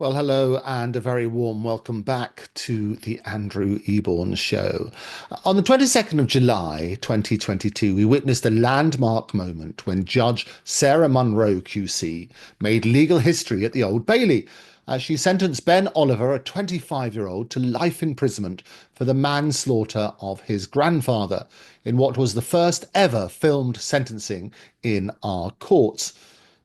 Well, hello and a very warm welcome back to the Andrew Eborn Show. On the 22nd of July 2022, we witnessed a landmark moment when Judge Sarah Munro QC made legal history at the Old Bailey as she sentenced Ben Oliver, a 25-year-old, to life imprisonment for the manslaughter of his grandfather in what was the first ever filmed sentencing in our courts.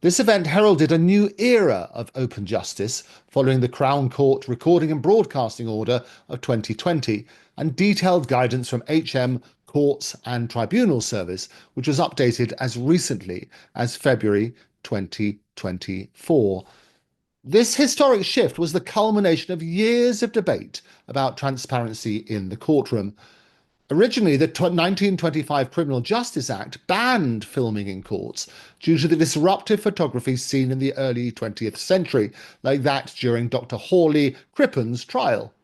This event heralded a new era of open justice following the Crown Court Recording and Broadcasting Order of 2020 and detailed guidance from HM Courts and Tribunals Service, which was updated as recently as February 2024. This historic shift was the culmination of years of debate about transparency in the courtroom. Originally, the 1925 Criminal Justice Act banned filming in courts due to the disruptive photography seen in the early 20th century, like that during Dr. Hawley Crippen's trial.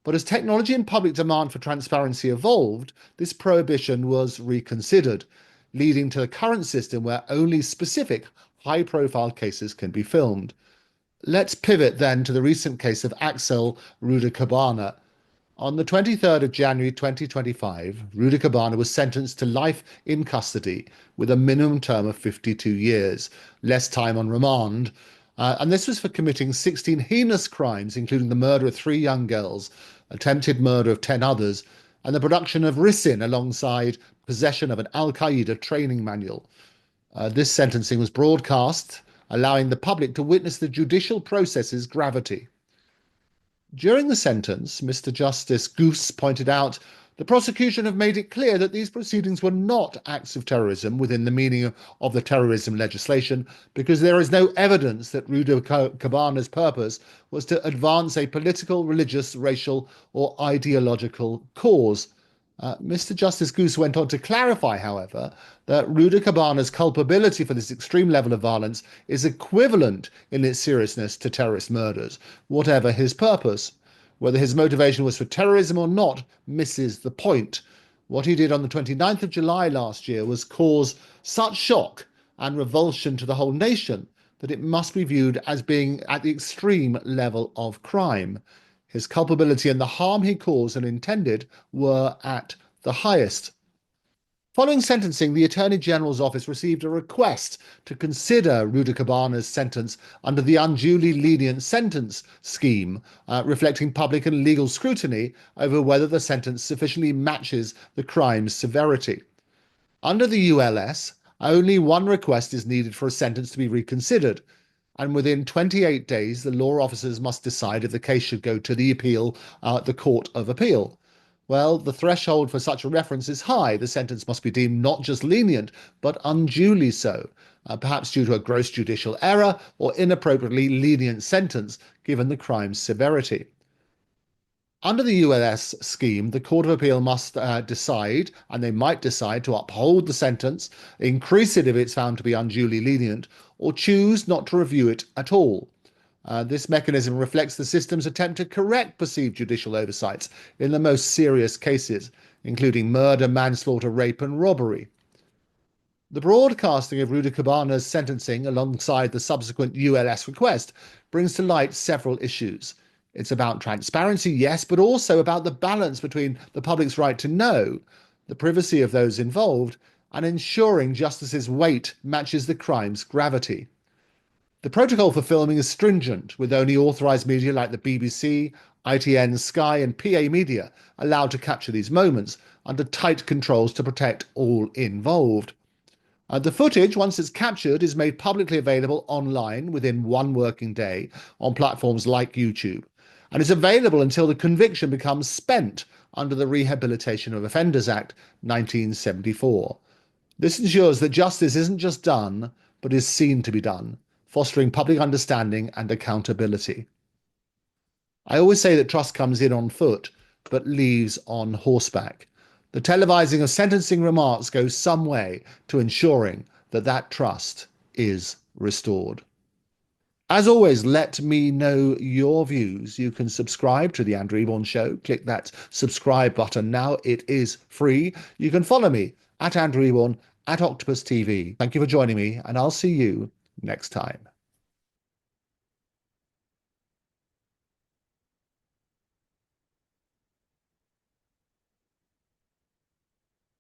But as technology and public demand for transparency evolved, this prohibition was reconsidered, leading to the current system where only specific high-profile cases can be filmed. Let's pivot then to the recent case of Axel Rudakubana. On the 23rd of January 2025, Rudakubana was sentenced to life in custody with a minimum term of 52 years, less time on remand. And this was for committing 16 heinous crimes, including the murder of 3 young girls, attempted murder of 10 others, and the production of ricin alongside possession of an Al-Qaeda training manual. This sentencing was broadcast, allowing the public to witness the judicial process's gravity. During the sentence, Mr. Justice Goose pointed out the prosecution have made it clear that these proceedings were not acts of terrorism within the meaning of the terrorism legislation because there is no evidence that Rudakubana's purpose was to advance a political, religious, racial or ideological cause. Mr. Justice Goose went on to clarify, however, that Rudakubana's culpability for this extreme level of violence is equivalent in its seriousness to terrorist murders, whatever his purpose. Whether his motivation was for terrorism or not misses the point. What he did on the 29th of July last year was cause such shock and revulsion to the whole nation that it must be viewed as being at the extreme level of crime. His culpability and the harm he caused and intended were at the highest. Following sentencing, the Attorney General's office received a request to consider Rudakubana's sentence under the unduly lenient sentence scheme, reflecting public and legal scrutiny over whether the sentence sufficiently matches the crime's severity. Under the ULS, only one request is needed for a sentence to be reconsidered, and within 28 days, the law officers must decide if the case should go to the Court of Appeal. Well, the threshold for such a reference is high. The sentence must be deemed not just lenient, but unduly so, perhaps due to a gross judicial error or inappropriately lenient sentence, given the crime's severity. Under the ULS scheme, the Court of Appeal must decide, and they might decide to uphold the sentence, increase it if it's found to be unduly lenient, or choose not to review it at all. This mechanism reflects the system's attempt to correct perceived judicial oversights in the most serious cases, including murder, manslaughter, rape, and robbery. The broadcasting of Rudakubana's sentencing alongside the subsequent ULS request brings to light several issues. It's about transparency, yes, but also about the balance between the public's right to know, the privacy of those involved, and ensuring justice's weight matches the crime's gravity. The protocol for filming is stringent, with only authorised media like the BBC, ITN, Sky and PA Media allowed to capture these moments under tight controls to protect all involved. The footage, once it's captured, is made publicly available online within 1 working day on platforms like YouTube, and is available until the conviction becomes spent under the Rehabilitation of Offenders Act 1974. This ensures that justice isn't just done, but is seen to be done, fostering public understanding and accountability. I always say that trust comes in on foot, but leaves on horseback. The televising of sentencing remarks goes some way to ensuring that that trust is restored. As always, let me know your views. You can subscribe to The Andrew Eborn Show. Click that subscribe button now. It is free. You can follow me at Andrew Eborn, at Octopus TV. Thank you for joining me, and I'll see you next time.